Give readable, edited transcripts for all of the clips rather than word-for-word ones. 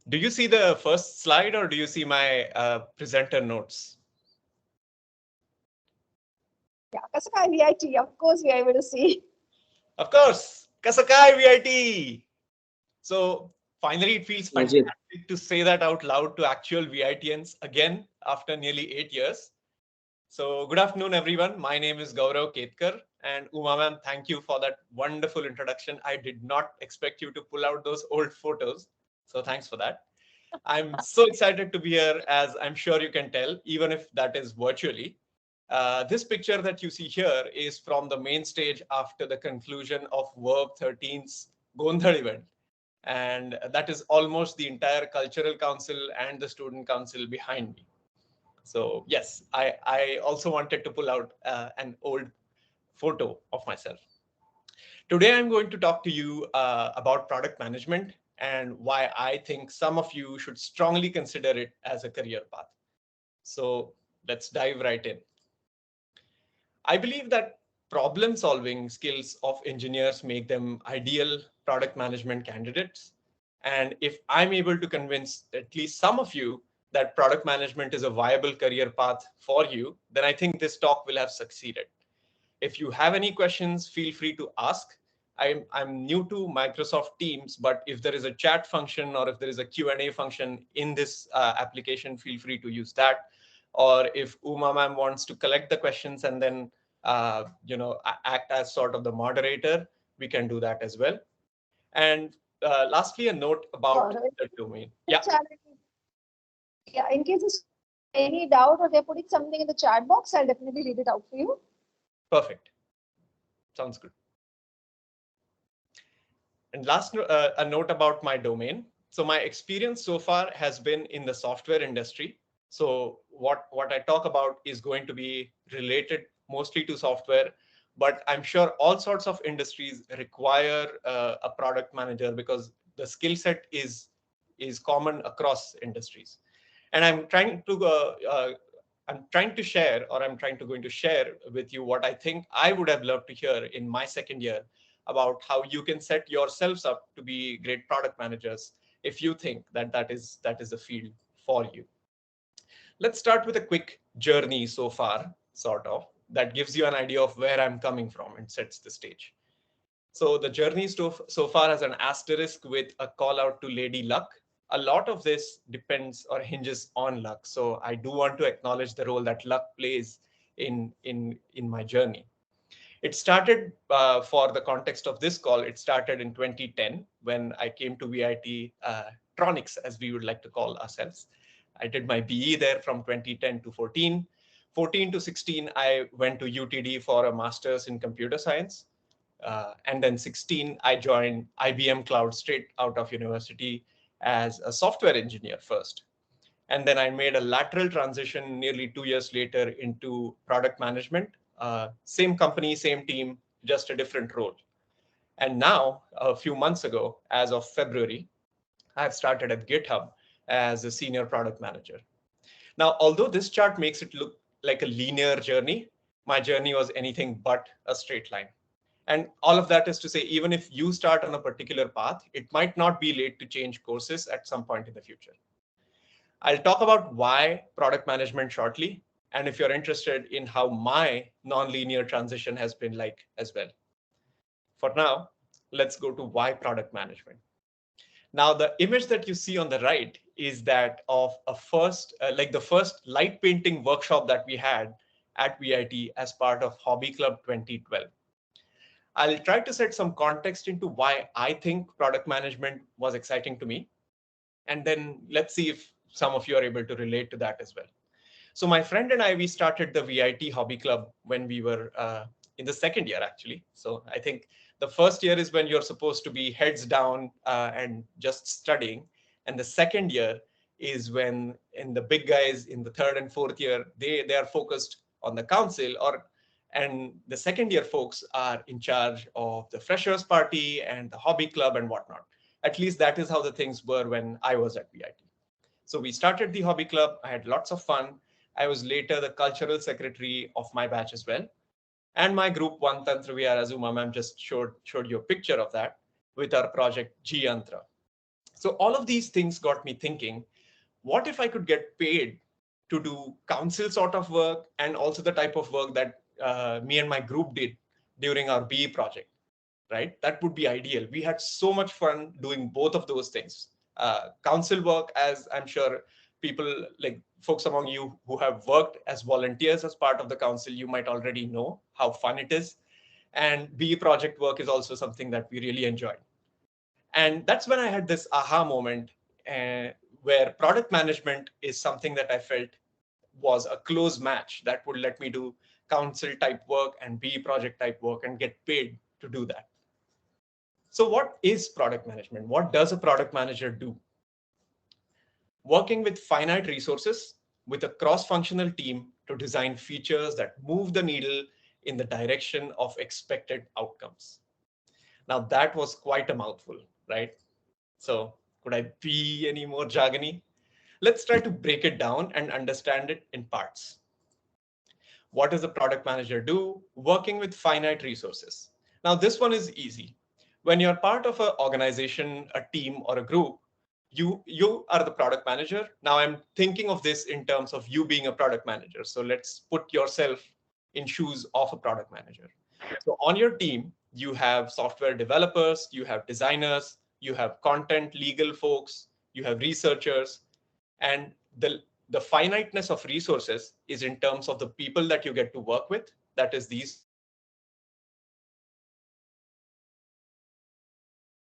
Do you see the first slide or do you see my presenter notes? Yeah, Kasakai VIT, of course we are able to see. Of course, Kasakai VIT. So finally, it feels Yes, yes. fantastic to say that out loud to actual VITians again after nearly 8 years. So good afternoon, everyone. My name is Gaurav Ketkar. And Uma ma'am, thank you for that wonderful introduction. I did not expect you to pull out those old photos. So thanks for that. I'm so excited to be here, as I'm sure you can tell, even if that is virtually. This picture that you see here is from the main stage after the conclusion of Verb 13's Gondhal event. And that is almost the entire cultural council and the student council behind me. So yes, I also wanted to pull out an old photo of myself. Today, I'm going to talk to you about product management and why I think some of you should strongly consider it as a career path. So let's dive right in. I believe that problem solving skills of engineers make them ideal product management candidates. And if I'm able to convince at least some of you that product management is a viable career path for you, then I think this talk will have succeeded. If you have any questions, feel free to ask. I'm new to Microsoft Teams, but if there is a chat function or if there is a Q&A function in this application, feel free to use that. Or if Uma ma'am wants to collect the questions and then act as sort of the moderator, we can do that as well. And lastly, a note about Gaurav, the domain. in the Yeah, chat, yeah, in case there's any doubt or they're putting something in the chat box, I'll definitely read it out for you. perfect. Sounds good. And last, a note about my domain. So my experience so far has been in the software industry. So what I talk about is going to be related mostly to software, but I'm sure all sorts of industries require a product manager because the skill set is common across industries. And I'm trying to share, or I'm trying to going to share with you what I think I would have loved to hear in my second year about how you can set yourselves up to be great product managers if you think that that is a field for you. Let's start with a quick journey so far, sort of, that gives you an idea of where I'm coming from and sets the stage. So the journey so far has an asterisk with a call out to Lady Luck. A lot of this depends or hinges on luck. So I do want to acknowledge the role that luck plays in my journey. It started, for the context of this call, it started in 2010 when I came to VIT Tronics, as we would like to call ourselves. I did my BE there from 2010 to 14. 14 to 16, I went to UTD for a master's in computer science. And then 16, I joined IBM Cloud straight out of university as a software engineer first. And then I made a lateral transition nearly 2 years later into product management. Same company, same team, just a different role. And now, a few months ago, as of February, I've started at GitHub as a senior product manager. Now, although this chart makes it look like a linear journey, my journey was anything but a straight line. And all of that is to say, even if you start on a particular path, it might not be late to change courses at some point in the future. I'll talk about why product management shortly, and if you're interested in how my non-linear transition has been like as well. For now, let's go to why product management. Now, the image that you see on the right is that of like the first light painting workshop that we had at VIT as part of Hobby Club 2012. I'll try to set some context into why I think product management was exciting to me. And then let's see if some of you are able to relate to that as well. So my friend and I, we started the VIT Hobby Club when we were in the second year, actually. So I think the first year is when you're supposed to be heads down and just studying. And the second year is when in the big guys in the third and fourth year, they are focused on the council, and the second year folks are in charge of the freshers party and the hobby club and whatnot. At least that is how the things were when I was at VIT. So we started the hobby club. I had lots of fun. I was later the cultural secretary of my batch as well. And my group One Tantra Vihara, as Uma ma'am just showed you a picture of that with our project G Yantra. So all of these things got me thinking, what if I could get paid to do council sort of work and also the type of work that me and my group did during our BE project, right? That would be ideal. We had so much fun doing both of those things. Council work, as I'm sure people like folks among you who have worked as volunteers as part of the council, you might already know how fun it is. And BE project work is also something that we really enjoyed. And that's when I had this aha moment uh, where product management is something that I felt was a close match that would let me do council type work and BE project type work and get paid to do that. So what is product management? What does a product manager do? Working with finite resources with a cross-functional team to design features that move the needle in the direction of expected outcomes. Now that was quite a mouthful, right? So could I be any more jargony? Let's try to break it down and understand it in parts. What does a product manager do? Working with finite resources. Now, this one is easy. When you're part of an organization, a team, or a group, you are the product manager. Now, I'm thinking of this in terms of you being a product manager. So let's put yourself in shoes of a product manager. So on your team, you have software developers, you have designers, you have content legal folks, you have researchers, and the finiteness of resources is in terms of the people that you get to work with. That is, these are the resources that you get to work with. And the finiteness of resources is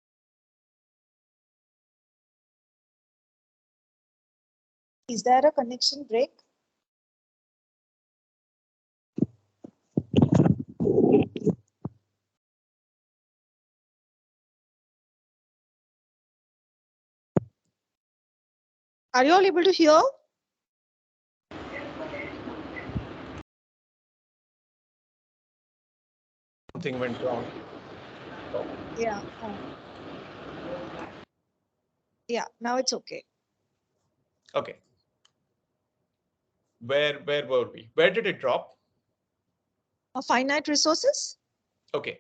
in terms of the people that you get to work with. That is, these are the resources that you get to work with. Is there a connection break? Are you all able to hear? Something went wrong. Yeah. Yeah, now it's okay. Okay, where were we? Where did it drop? Finite resources? Okay,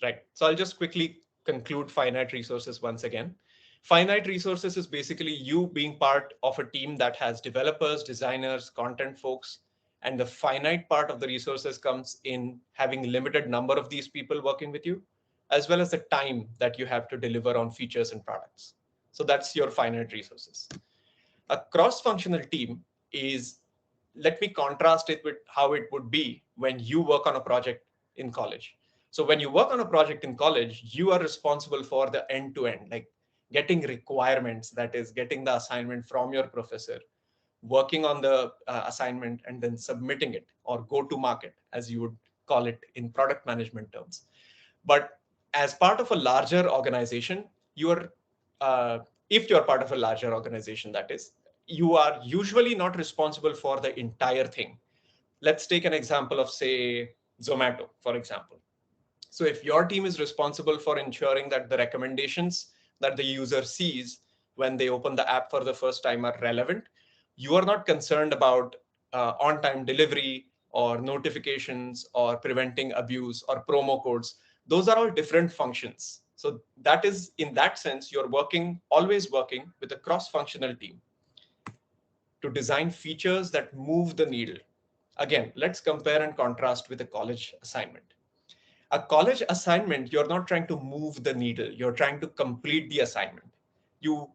right. So I'll just quickly conclude finite resources once again. Finite resources is basically you being part of a team that has developers, designers, content folks, and the finite part of the resources comes in having limited number of these people working with you, as well as the time that you have to deliver on features and products. So that's your finite resources. A cross-functional team is, let me contrast it with how it would be when you work on a project in college. So when you work on a project in college, you are responsible for the end to end, like getting requirements, that is getting the assignment from your professor, working on the assignment and then submitting it, or go to market as you would call it in product management terms. But as part of a larger organization, you are, if you're part of a larger organization, that is, you are usually not responsible for the entire thing. Let's take an example of, say, Zomato, for example. So if your team is responsible for ensuring that the recommendations that the user sees when they open the app for the first time are relevant, you are not concerned about on-time delivery or notifications or preventing abuse or promo codes. Those are all different functions. So that is, in that sense, you're always working with a cross-functional team to design features that move the needle. Again, let's compare and contrast with a college assignment. A college assignment, you're not trying to move the needle, you're trying to complete the assignment. You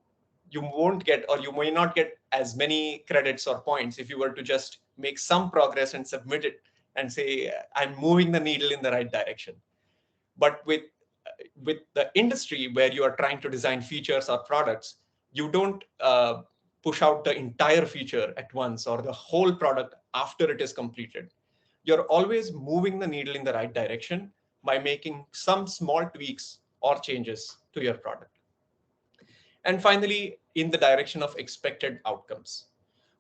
you won't get, or you may not get as many credits or points if you were to just make some progress and submit it and say, I'm moving the needle in the right direction. But with the industry where you are trying to design features or products, you don't push out the entire feature at once or the whole product after it is completed. You're always moving the needle in the right direction by making some small tweaks or changes to your product. And finally, in the direction of expected outcomes.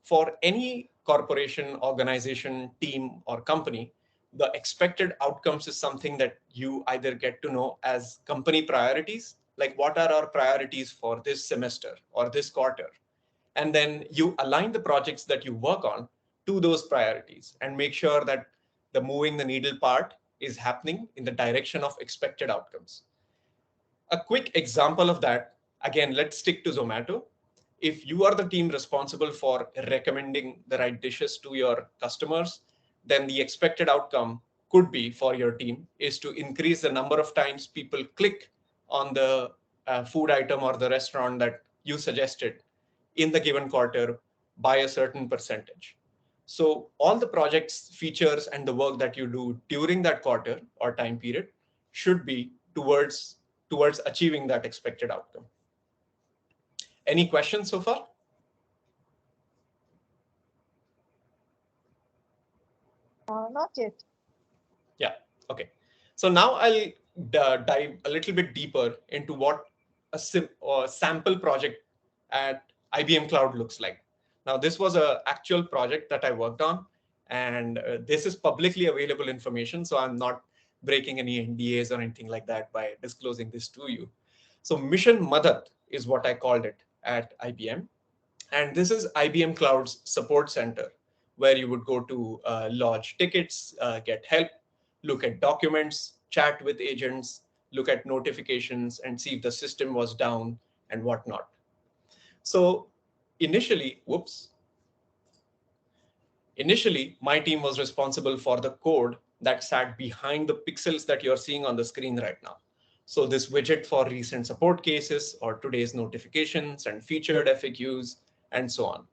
For any corporation, organization, team, or company, the expected outcomes is something that you either get to know as company priorities, like what are our priorities for this semester or this quarter, And then you align the projects that you work on to those priorities and make sure that the moving the needle part is happening in the direction of expected outcomes. A quick example of that, again, let's stick to Zomato. If you are the team responsible for recommending the right dishes to your customers, then the expected outcome could be for your team is to increase the number of times people click on the food item or the restaurant that you suggested in the given quarter by a certain percentage. So all the projects, features, and the work that you do during that quarter or time period should be towards achieving that expected outcome. Any questions so far? Not yet. Yeah. Okay. So now I'll dive a little bit deeper into what a sample project at IBM Cloud looks like. Now, this was an actual project that I worked on, and this is publicly available information. So I'm not breaking any NDAs or anything like that by disclosing this to you. So Mission Madat is what I called it at IBM. And this is IBM Cloud's support center, where you would go to lodge tickets, get help, look at documents, chat with agents, look at notifications, and see if the system was down and whatnot. So initially, my team was responsible for the code that sat behind the pixels that you're seeing on the screen right now. So this widget for recent support cases or today's notifications and featured FAQs and so on.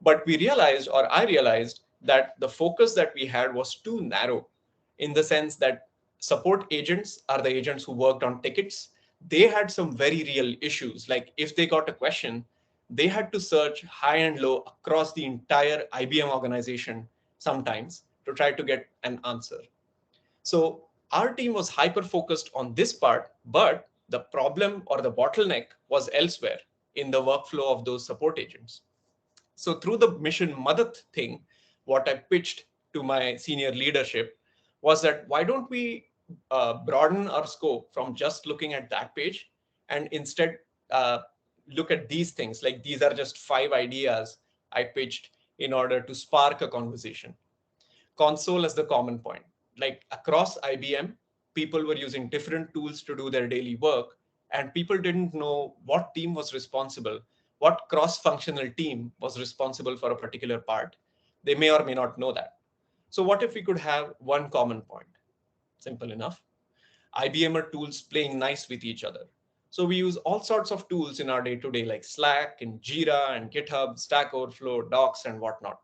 But we realized, or I realized, that the focus that we had was too narrow in the sense that support agents are the agents who worked on tickets. They had some very real issues. Like if they got a question, they had to search high and low across the entire IBM organization sometimes to try to get an answer. So our team was hyper focused on this part, but the problem or the bottleneck was elsewhere in the workflow of those support agents. So through the Mission Madat thing, what I pitched to my senior leadership was that why don't we broaden our scope from just looking at that page and instead uh, look at these things, like these are just 5 ideas I pitched in order to spark a conversation. Console as the common point. Like across IBM, people were using different tools to do their daily work, and people didn't know what team was responsible, what cross functional team was responsible for a particular part. They may or may not know that. So, what if we could have one common point? Simple enough. IBMer tools playing nice with each other. So we use all sorts of tools in our day-to-day, like Slack and Jira and GitHub, Stack Overflow, Docs, and whatnot.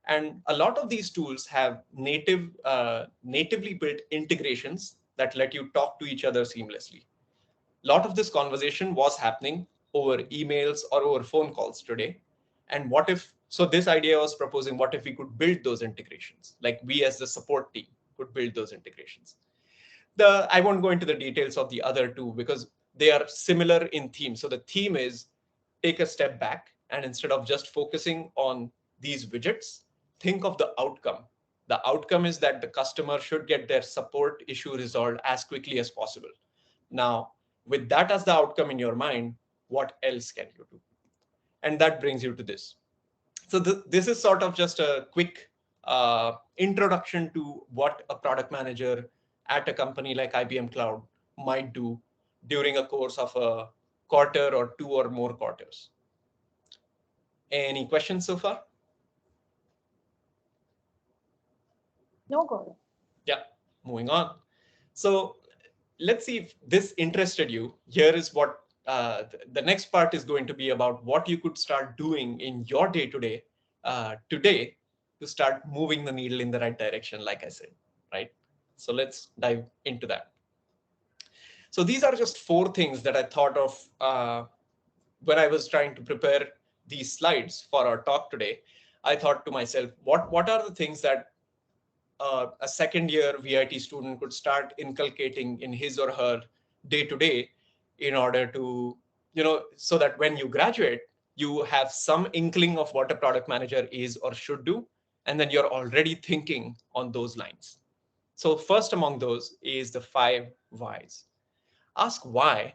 And a lot of these tools have natively built integrations that let you talk to each other seamlessly. A lot of this conversation was happening over emails or over phone calls today. And what if, so this idea was proposing, what if we could build those integrations? Like we as the support team could build those integrations. I won't go into the details of the other two because they are similar in theme. So the theme is take a step back and instead of just focusing on these widgets, think of the outcome. The outcome is that the customer should get their support issue resolved as quickly as possible. Now, with that as the outcome in your mind, what else can you do? And that brings you to this. So this is sort of just a quick introduction to what a product manager at a company like IBM Cloud might do during a course of a quarter or two or more quarters. Any questions so far? No, Gaurav. Yeah, moving on. So let's see if this interested you. Here is what the next part is going to be about what you could start doing in your day-to-day today to start moving the needle in the right direction, like I said, right? So let's dive into that. So these are just 4 things that I thought of when I was trying to prepare these slides for our talk today. I thought to myself, what are the things that a second year VIT student could start inculcating in his or her day to day in order to, so that when you graduate, you have some inkling of what a product manager is or should do. And then you're already thinking on those lines. So first among those is the 5 whys. Ask why,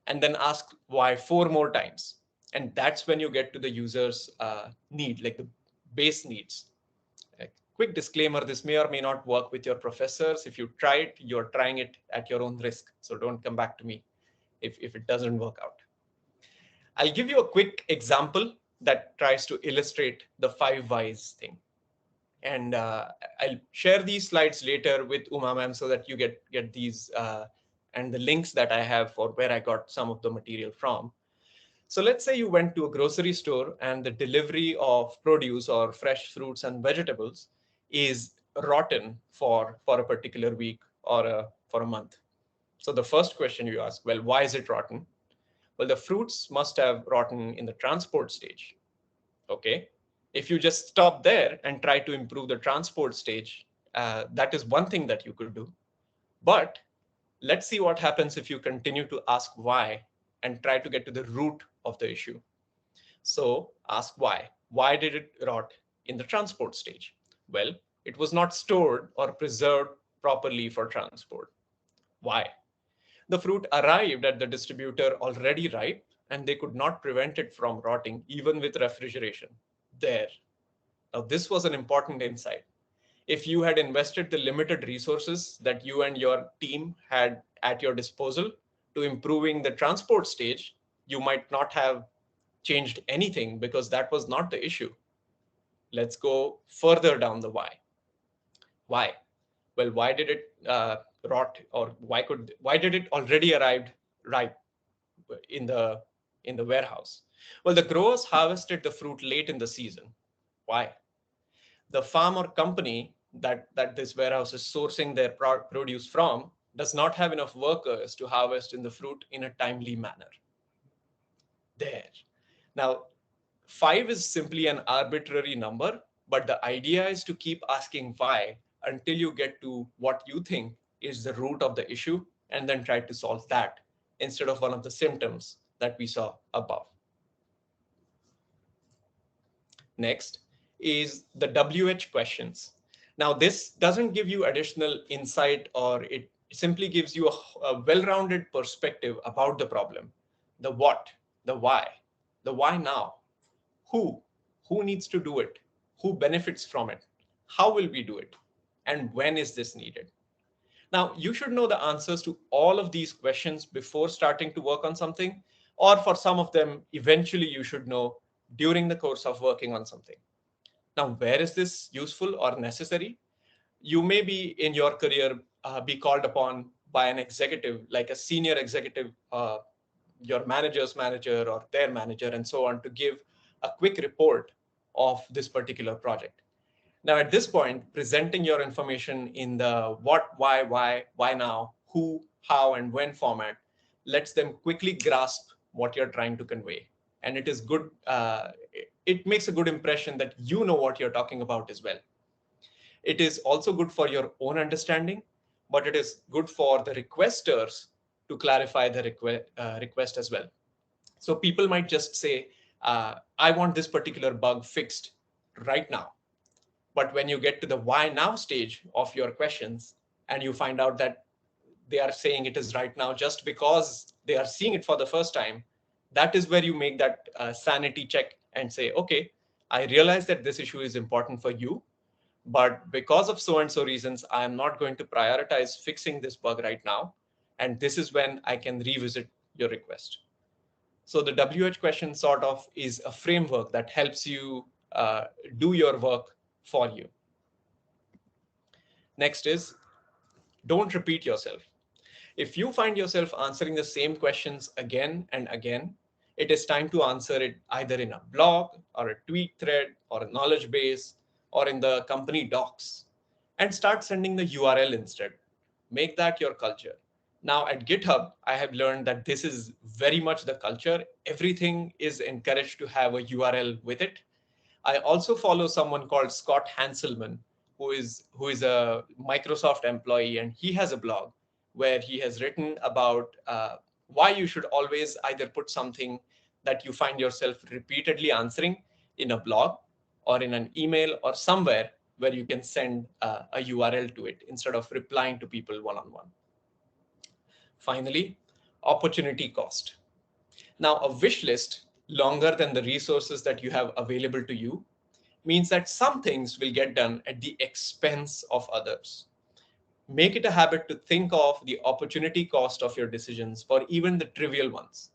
and then ask why 4 more times. And that's when you get to the user's need, like the base needs. A quick disclaimer, this may or may not work with your professors. If you try it, you're trying it at your own risk. So don't come back to me if it doesn't work out. I'll give you a quick example that tries to illustrate the 5 whys thing. And I'll share these slides later with Uma ma'am so that you get these and the links that I have for where I got some of the material from. So let's say you went to a grocery store and the delivery of produce or fresh fruits and vegetables is rotten for a particular week or for a month. So the first question you ask, well, why is it rotten? Well, the fruits must have rotten in the transport stage. Okay. If you just stop there and try to improve the transport stage, that is one thing that you could do. But let's see what happens if you continue to ask why and try to get to the root of the issue. So ask why. Why did it rot in the transport stage? Well, it was not stored or preserved properly for transport. Why? The fruit arrived at the distributor already ripe, and they could not prevent it from rotting even with refrigeration. There. Now, this was an important insight. If you had invested the limited resources that you and your team had at your disposal to improving the transport stage, you might not have changed anything because that was not the issue. Let's go further down the why. Why? Well, why did it rot, or why did it already arrived ripe in the warehouse? Well, the growers harvested the fruit late in the season. Why? The farm or company that this warehouse is sourcing their produce from does not have enough workers to harvest in the fruit in a timely manner. There. Now, 5 is simply an arbitrary number, but the idea is to keep asking why until you get to what you think is the root of the issue and then try to solve that instead of one of the symptoms that we saw above. Next is the WH questions. Now, this doesn't give you additional insight, or it simply gives you a well-rounded perspective about the problem. The what, the why now, who, who needs to do it, who benefits from it, how will we do it, and when is this needed? Now, you should know the answers to all of these questions before starting to work on something, or for some of them, eventually you should know during the course of working on something. Now, where is this useful or necessary? You may be in your career be called upon by an executive, like a senior executive, your manager's manager or their manager, and so on, to give a quick report of this particular project. Now, at this point, presenting your information in the what, why now, who, how, and when format lets them quickly grasp what you're trying to convey. And it is good, it makes a good impression that you know what you're talking about as well. It is also good for your own understanding, but it is good for the requesters to clarify the request as well. So people might just say, I want this particular bug fixed right now. But when you get to the why now stage of your questions and you find out that they are saying it is right now just because they are seeing it for the first time, that is where you make that sanity check and say, okay, I realize that this issue is important for you, but because of so and so reasons, I am not going to prioritize fixing this bug right now. And this is when I can revisit your request. So the WH question sort of is a framework that helps you do your work for you. Next is, don't repeat yourself. If you find yourself answering the same questions again and again, it is time to answer it either in a blog or a tweet thread or a knowledge base or in the company docs, and start sending the URL instead. Make that your culture. Now at GitHub, I have learned that this is very much the culture. Everything is encouraged to have a URL with it. I also follow someone called Scott Hanselman, who is a Microsoft employee, and he has a blog where he has written about why you should always either put something that you find yourself repeatedly answering in a blog or in an email or somewhere where you can send a URL to it instead of replying to people one-on-one. Finally, opportunity cost. Now, a wish list longer than the resources that you have available to you means that some things will get done at the expense of others. Make it a habit to think of the opportunity cost of your decisions for even the trivial ones.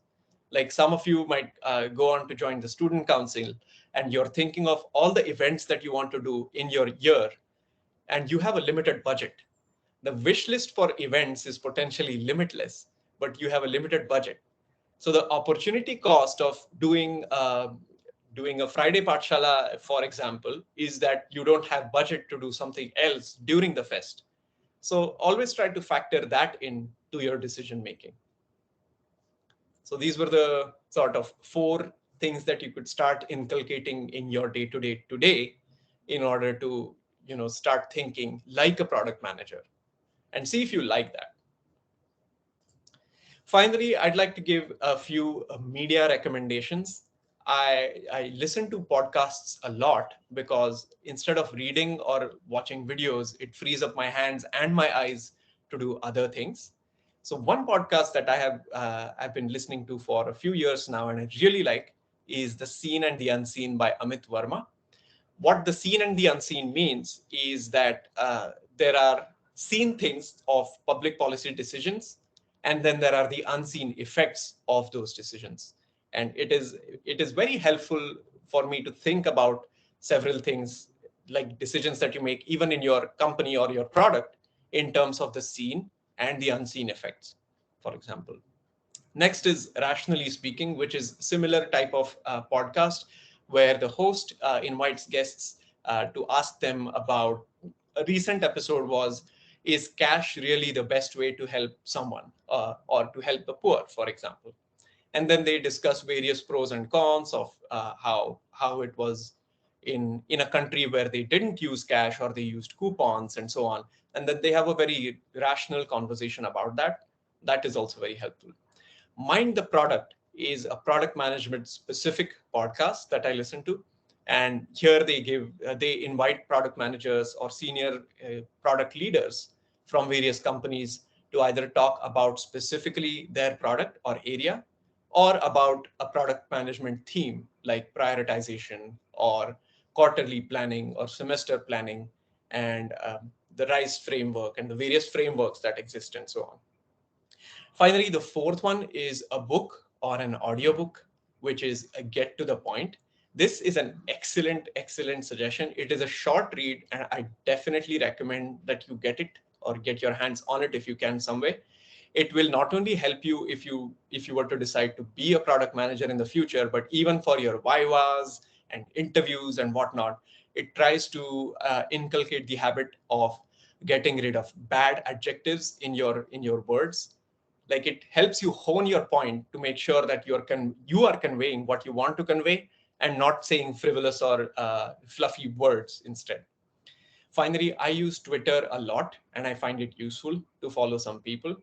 Like some of you might go on to join the student council and you're thinking of all the events that you want to do in your year and you have a limited budget. The wish list for events is potentially limitless, but you have a limited budget. So the opportunity cost of doing a Friday Patshala, for example, is that you don't have budget to do something else during the fest. So always try to factor that in to your decision making. So these were the sort of four things that you could start inculcating in your day to day today in order to start thinking like a product manager and see if you like that. Finally, I'd like to give a few media recommendations. I listen to podcasts a lot because instead of reading or watching videos, it frees up my hands and my eyes to do other things. So one podcast that I've been listening to for a few years now and I really like is The Seen and the Unseen by Amit Verma. What the seen and the unseen means is that there are seen things of public policy decisions, and then there are the unseen effects of those decisions. And it is very helpful for me to think about several things like decisions that you make even in your company or your product in terms of the seen and the unseen effects, for example. Next is Rationally Speaking, which is similar type of podcast where the host invites guests to ask them about a recent episode was, is cash really the best way to help someone or to help the poor, for example? And then they discuss various pros and cons of how it was in a country where they didn't use cash or they used coupons and so on. And then they have a very rational conversation about that. That is also very helpful. Mind the Product is a product management specific podcast that I listen to. And here they invite product managers or senior product leaders from various companies to either talk about specifically their product or area or about a product management theme like prioritization or quarterly planning or semester planning and the RISE framework and the various frameworks that exist and so on. Finally, the fourth one is a book or an audiobook, which is a Get to the Point. This is an excellent, excellent suggestion. It is a short read, and I definitely recommend that you get it or get your hands on it if you can some way. It will not only help you if you were to decide to be a product manager in the future, but even for your vivas and interviews and whatnot, it tries to inculcate the habit of getting rid of bad adjectives in your words. Like it helps you hone your point to make sure that you are conveying what you want to convey and not saying frivolous or fluffy words instead. Finally, I use Twitter a lot and I find it useful to follow some people.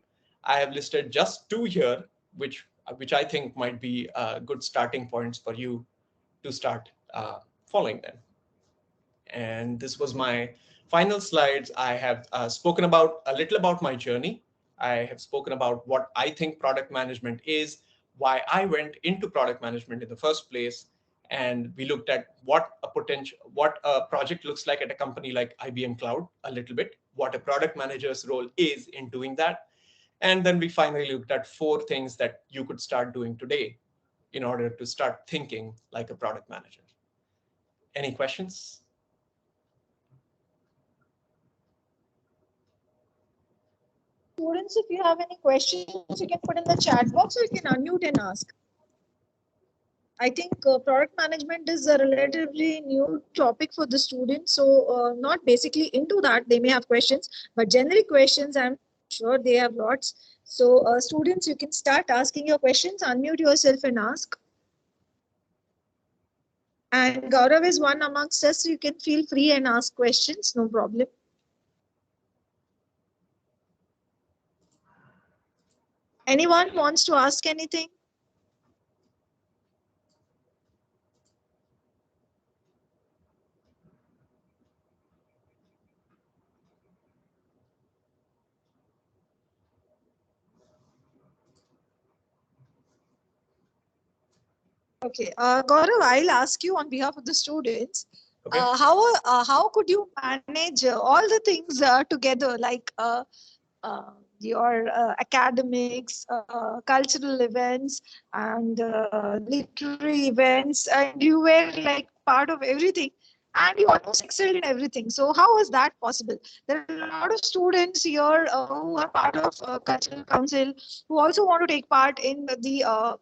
I have listed just two here, which I think might be good starting points for you to start following them. And this was my final slides. I have spoken about a little about my journey. I have spoken about what I think product management is, why I went into product management in the first place, and we looked at what a project looks like at a company like IBM Cloud a little bit, what a product manager's role is in doing that, and then we finally looked at four things that you could start doing today in order to start thinking like a product manager. Any questions? Students, if you have any questions, you can put in the chat box or you can unmute and ask. I think product management is a relatively new topic for the students. So, not basically into that, they may have questions, but generic questions, I'm sure they have lots. So, students, you can start asking your questions, unmute yourself and ask. And Gaurav is one amongst us, so you can feel free and ask questions, no problem. Anyone wants to ask anything? Okay, Gaurav, I'll ask you on behalf of the students. Okay. How could you manage all the things together, like your academics, cultural events, and literary events, and you were like part of everything, and you almost excelled in everything. So how was that possible? There are a lot of students here who are part of cultural council, who also want to take part in the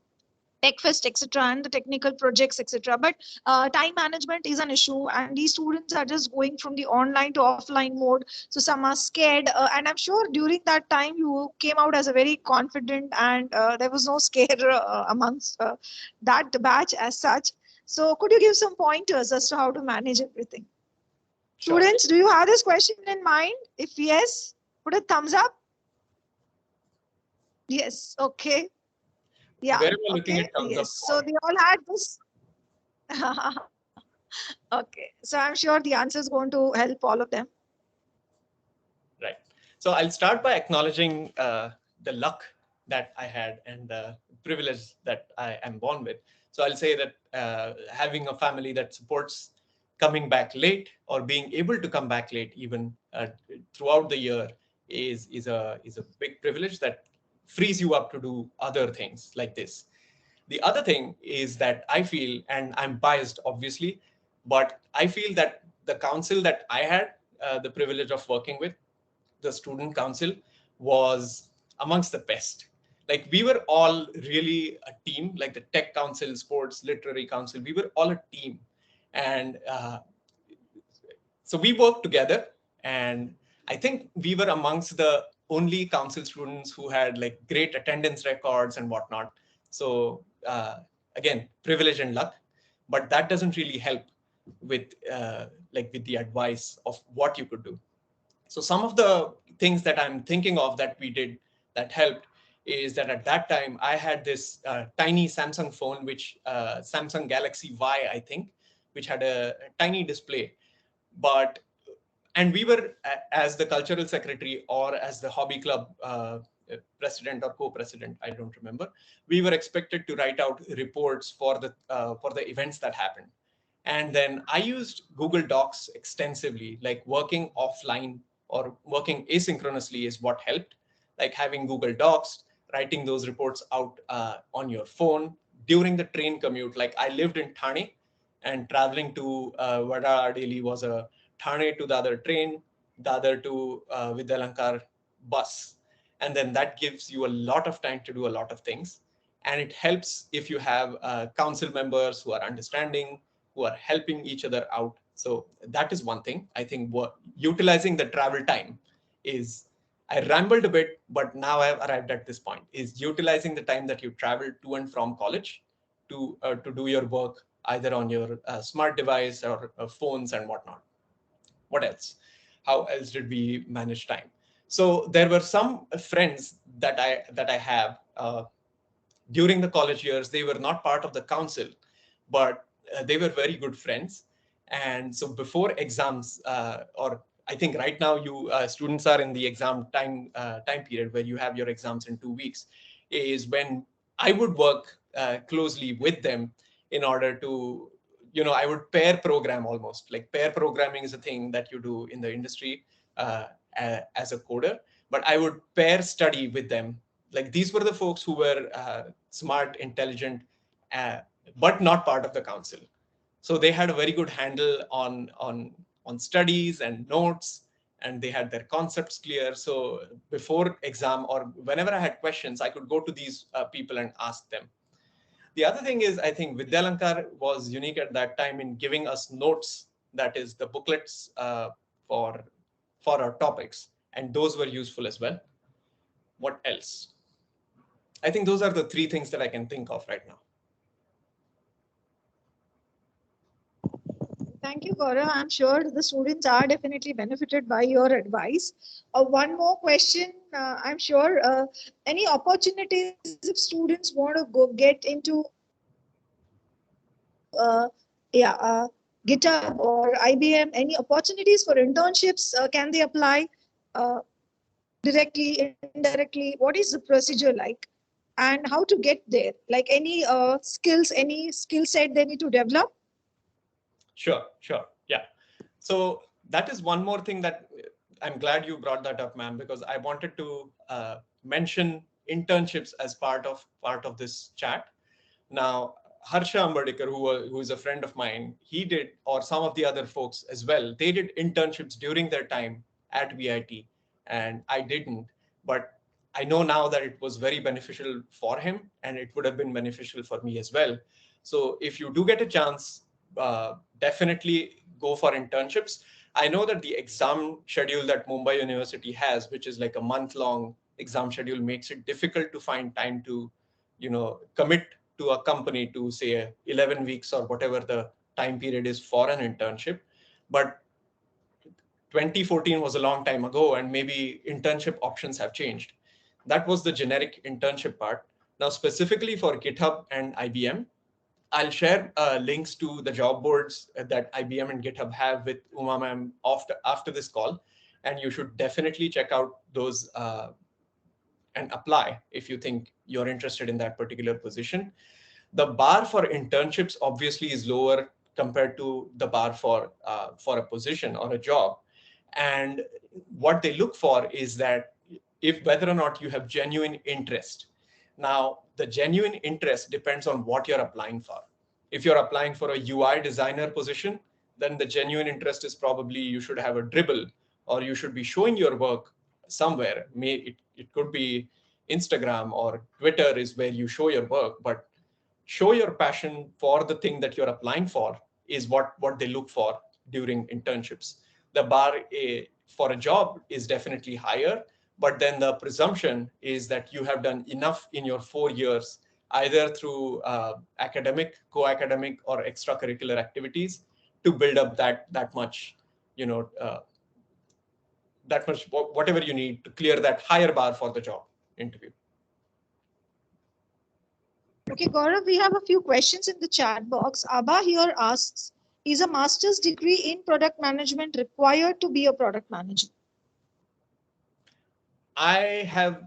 TechFest, etc., and the technical projects, etc. But time management is an issue, and these students are just going from the online to offline mode. So some are scared, and I'm sure during that time you came out as a very confident, and there was no scare amongst that batch as such. So could you give some pointers as to how to manage everything? Sure. Students, do you have this question in mind? If yes, put a thumbs up. Yes. Okay. Yeah. Where am I looking Okay. at thumbs up Yes. So for? they all had this. Okay, so I'm sure the answer is going to help all of them. Right. So I'll start by acknowledging the luck that I had and the privilege that I am born with. So I'll say that having a family that supports coming back late or being able to come back late even throughout the year is a big privilege that frees you up to do other things like this. The other thing is that I feel, and I'm biased obviously, but I feel that the council that I had the privilege of working with, the student council, was amongst the best. Like we were all really a team, like the tech council, sports, literary council, we were all a team. And so we worked together, and I think we were amongst the only council students who had like great attendance records and whatnot. So again, privilege and luck, but that doesn't really help with with the advice of what you could do. So some of the things that I'm thinking of that we did that helped is that at that time I had this tiny Samsung phone, which Samsung Galaxy Y, I think, which had a tiny display. But and we were as the cultural secretary or as the hobby club president or co-president, I don't remember, we were expected to write out reports for the events that happened. And then I used Google Docs extensively, like working offline or working asynchronously is what helped, like having Google Docs, writing those reports out on your phone during the train commute. Like I lived in Thane, and traveling to Vada daily was a Thane to the other train, the other to Vidyalankar bus. And then that gives you a lot of time to do a lot of things. And it helps if you have council members who are understanding, who are helping each other out. So that is one thing. I think utilizing the travel time is, I rambled a bit, but now I've arrived at this point, is utilizing the time that you travel to and from college to do your work either on your smart device or phones and whatnot. What else? How else did we manage time? So there were some friends that I have during the college years. They were not part of the council, but they were very good friends. And so before exams, or I think right now you students are in the exam time period where you have your exams in 2 weeks, is when I would work closely with them in order to, I would pair program, almost like pair programming is a thing that you do in the industry as a coder, but I would pair study with them. Like these were the folks who were smart, intelligent, uh, but not part of the council. So they had a very good handle on studies and notes, and they had their concepts clear. So before exam or whenever I had questions, I could go to these people and ask them. The other thing is, I think Vidyalankar was unique at that time in giving us notes, that is the booklets for our topics, and those were useful as well. What else? I think those are the three things that I can think of right now. Thank you, Gaurav. I'm sure the students are definitely benefited by your advice. One more question. I'm sure any opportunities if students want to go get into GitHub or IBM, any opportunities for internships can they apply uh, directly, indirectly? What is the procedure like? and how to get there? Like any skills, any skill set they need to develop? Sure, sure. Yeah. So that is one more thing that I'm glad you brought that up, ma'am, because I wanted to mention internships as part of this chat. Now, Harsha Ambadekar, who is a friend of mine, he did, or some of the other folks as well, they did internships during their time at VIT, and I didn't. But I know now that it was very beneficial for him, and it would have been beneficial for me as well. So if you do get a chance, definitely go for internships. I know that the exam schedule that Mumbai University has, which is like a month-long exam schedule, makes it difficult to find time to, commit to a company to say 11 weeks or whatever the time period is for an internship. But 2014 was a long time ago, and maybe internship options have changed. That was the generic internship part. Now, specifically for GitHub and IBM, I'll share links to the job boards that IBM and GitHub have with Uma ma'am after this call. And you should definitely check out those and apply if you think you're interested in that particular position. The bar for internships obviously is lower compared to the bar for a position or a job. And what they look for is that if whether or not you have genuine interest. Now, the genuine interest depends on what you're applying for. If you're applying for a UI designer position, then the genuine interest is probably you should have a dribble, or you should be showing your work somewhere. It could be Instagram or Twitter is where you show your work, but show your passion for the thing that you're applying for is what they look for during internships. The bar for a job is definitely higher, but then the presumption is that you have done enough in your 4 years, either through academic, co-academic, or extracurricular activities, to build up that much, you know, uh, that much whatever you need to clear that higher bar for the job interview. Okay, Gaurav, we have a few questions in the chat box. Abba here asks, is a master's degree in product management required to be a product manager? I have,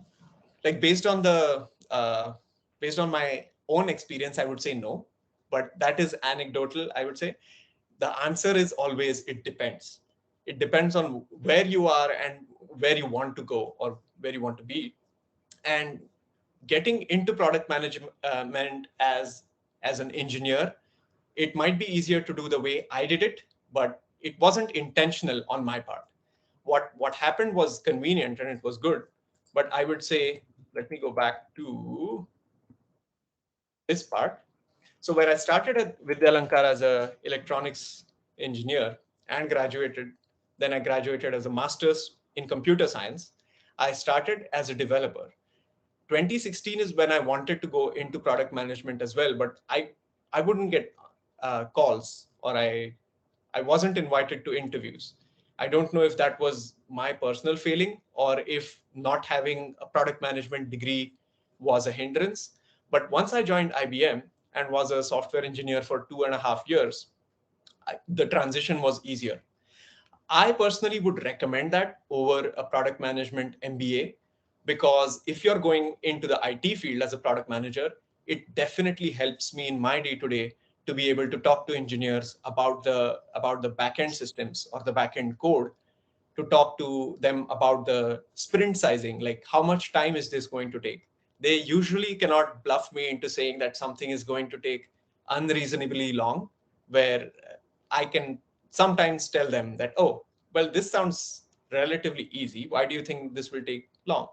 like, based on my own experience, I would say no, but that is anecdotal. I would say the answer is always it depends. It depends on where you are and where you want to go or where you want to be. And getting into product management as an engineer, it might be easier to do the way I did it, but it wasn't intentional on my part. What happened was convenient and it was good, but I would say, let me go back to this part. So where I started at Vidyalankar as a electronics engineer and graduated, then I graduated as a master's in computer science. I started as a developer. 2016 is when I wanted to go into product management as well, but I wouldn't get calls, or I wasn't invited to interviews. I don't know if that was my personal failing or if not having a product management degree was a hindrance. But once I joined IBM and was a software engineer for 2.5 years, the transition was easier. I personally would recommend that over a product management MBA, because if you're going into the IT field as a product manager, it definitely helps me in my day-to-day to be able to talk to engineers about the backend systems or the backend code, to talk to them about the sprint sizing, like how much time is this going to take. They usually cannot bluff me into saying that something is going to take unreasonably long, where I can sometimes tell them that, oh, well, this sounds relatively easy. Why do you think this will take long?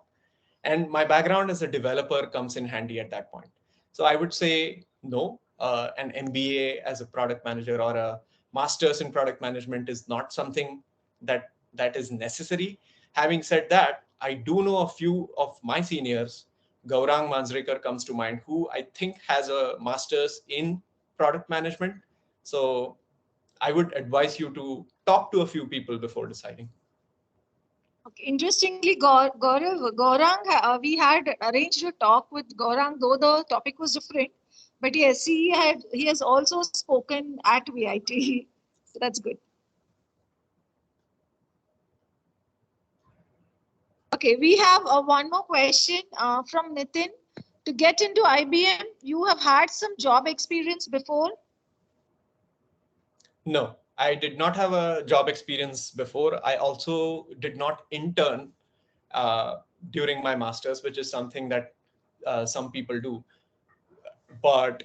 And my background as a developer comes in handy at that point. So I would say no, an MBA as a product manager or a master's in product management is not something that is necessary. Having said that, I do know a few of my seniors. Gaurang Manjrekar comes to mind, who I think has a master's in product management. So I would advise you to talk to a few people before deciding. Okay. Interestingly, Gaurang, we had arranged a talk with Gaurang, though the topic was different. But yes, he has also spoken at VIT. So that's good. Okay, we have one more question from Nitin. To get into IBM, you have had some job experience before? No, I did not have a job experience before. I also did not intern uh, during my master's, which is something that some people do. But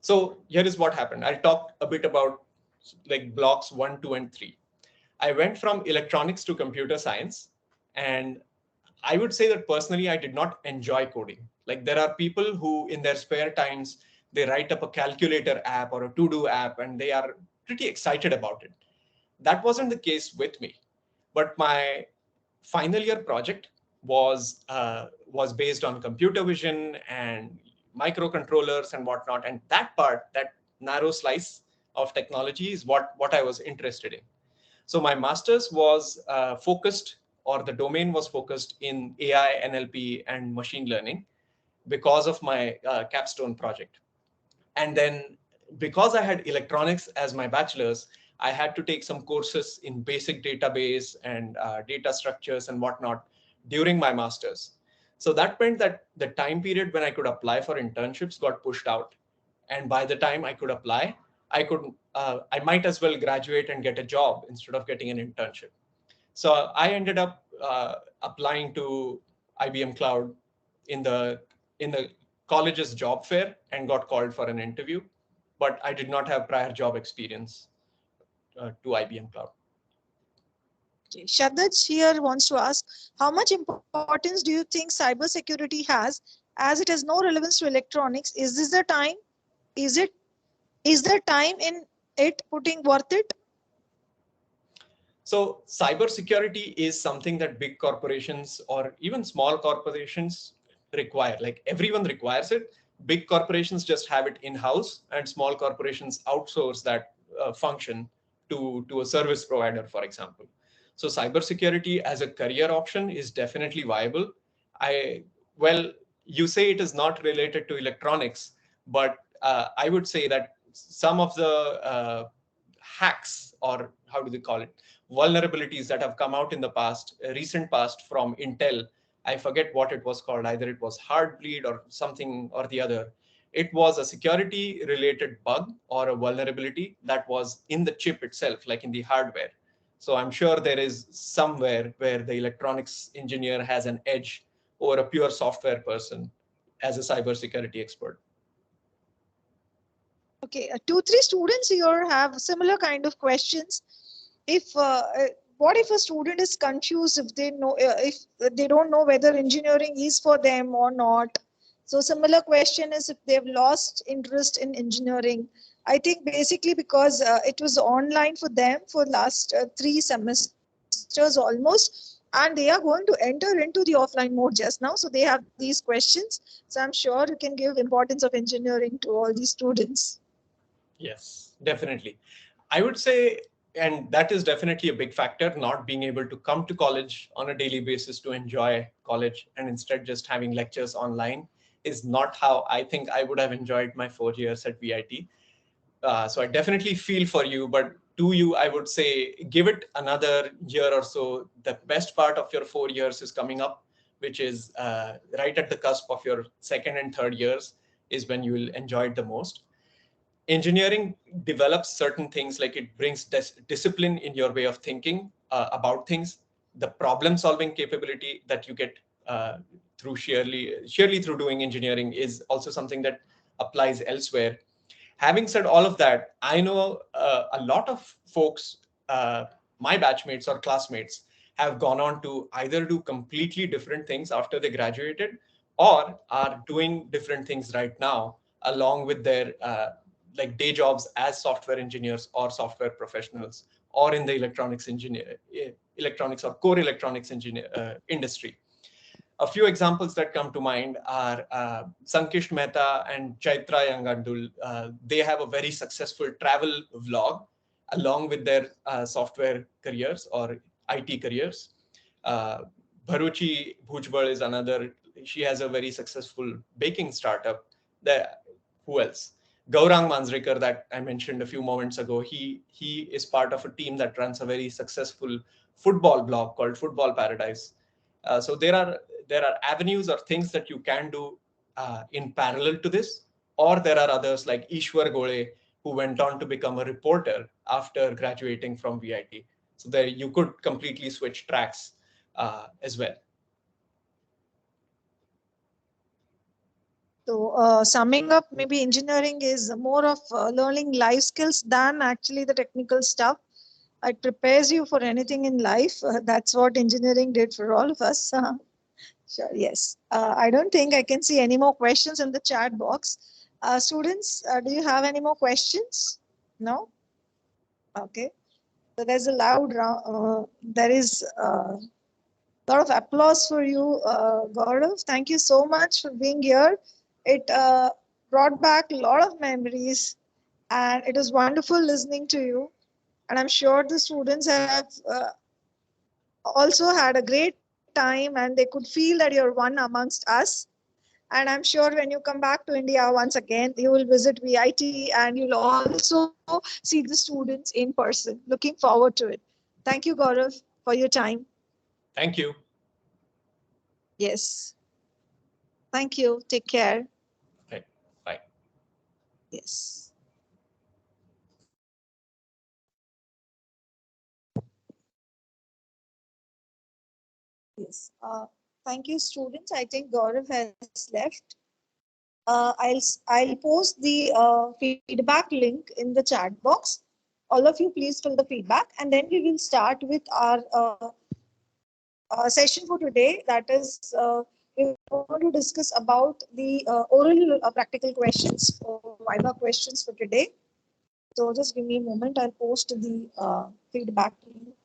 so here is what happened. I'll talk a bit about like blocks 1, 2, and 3. I went from electronics to computer science, and I would say that personally, I did not enjoy coding. Like there are people who, in their spare times, they write up a calculator app or a to-do app, and they are pretty excited about it. That wasn't the case with me. But my final year project was based on computer vision and microcontrollers and whatnot. And that part, that narrow slice of technology, is what I was interested in. So my master's was focused, or the domain was focused in AI, NLP, and machine learning because of my capstone project. And then because I had electronics as my bachelor's, I had to take some courses in basic database and data structures and whatnot during my master's. So that meant that the time period when I could apply for internships got pushed out. And by the time I could apply, I might as well graduate and get a job instead of getting an internship. So I ended up applying to IBM Cloud in the college's job fair and got called for an interview, but I did not have prior job experience to IBM Cloud. Okay. Shadaj here wants to ask, how much importance do you think cybersecurity has, as it has no relevance to electronics? Is this the time? Is it is the time in it putting worth it? So cybersecurity is something that big corporations or even small corporations require. Like everyone requires it. Big corporations just have it in-house, and small corporations outsource that function to a service provider, for example. So cybersecurity as a career option is definitely viable. I well, you say it is not related to electronics, but I would say that some of the hacks, or how do they call it, vulnerabilities that have come out in the past, recent past from Intel. I forget what it was called. Either it was Heartbleed or something or the other. It was a security related bug or a vulnerability that was in the chip itself, like in the hardware. So I'm sure there is somewhere where the electronics engineer has an edge over a pure software person as a cybersecurity expert. Okay, 2, 3 students here have similar kind of questions. If what if a student is confused, if they know if they don't know whether engineering is for them or not? So similar question is if they've lost interest in engineering. I think basically because it was online for them for last 3 semesters almost, and they are going to enter into the offline mode just now. So they have these questions. So I'm sure you can give importance of engineering to all these students. Yes, definitely. I would say, and that is definitely a big factor, not being able to come to college on a daily basis to enjoy college and instead just having lectures online is not how I think I would have enjoyed my 4 years at VIT. So I definitely feel for you, but to you, I would say give it another year or so. The best part of your 4 years is coming up, which is right at the cusp of your second and third years is when you will enjoy it the most. Engineering develops certain things, like it brings discipline in your way of thinking about things. The problem solving capability that you get through sheerly through doing engineering is also something that applies elsewhere. Having said all of that, I know a lot of folks, my batchmates or classmates, have gone on to either do completely different things after they graduated or are doing different things right now along with their like day jobs as software engineers or software professionals or in the electronics or core electronics engineer industry. A few examples that come to mind are Sankish Mehta and Chaitra Yangandul. They have a very successful travel vlog along with their software careers or IT careers. Uh, Bharuchi Bhujbal is another. She has a very successful baking startup. Who else? Gaurang Manzrekar that I mentioned a few moments ago. He is part of a team that runs a very successful football blog called Football Paradise. So there are avenues or things that you can do in parallel to this, or there are others like Ishwar Gole, who went on to become a reporter after graduating from VIT. So there you could completely switch tracks as well. So summing up, maybe engineering is more of learning life skills than actually the technical stuff. It prepares you for anything in life. That's what engineering did for all of us. Sure, yes. I don't think I can see any more questions in the chat box. Students, do you have any more questions? No? Okay. So there's a loud round. There is a lot of applause for you, Gaurav. Thank you so much for being here. It brought back a lot of memories, and it was wonderful listening to you. And I'm sure the students have also had a great time, and they could feel that you're one amongst us. And I'm sure when you come back to India once again, you will visit VIT and you'll also see the students in person. Looking forward to it. Thank you, Gaurav, for your time. Thank you. Yes. Thank you. Take care. Okay, bye. Yes. Yes. Thank you, students. I think Gaurav has left. I'll post the feedback link in the chat box. All of you, please fill the feedback, and then we will start with our session for today. That is, we're going to discuss about the oral practical questions or Viva questions for today. So just give me a moment. I'll post the feedback link.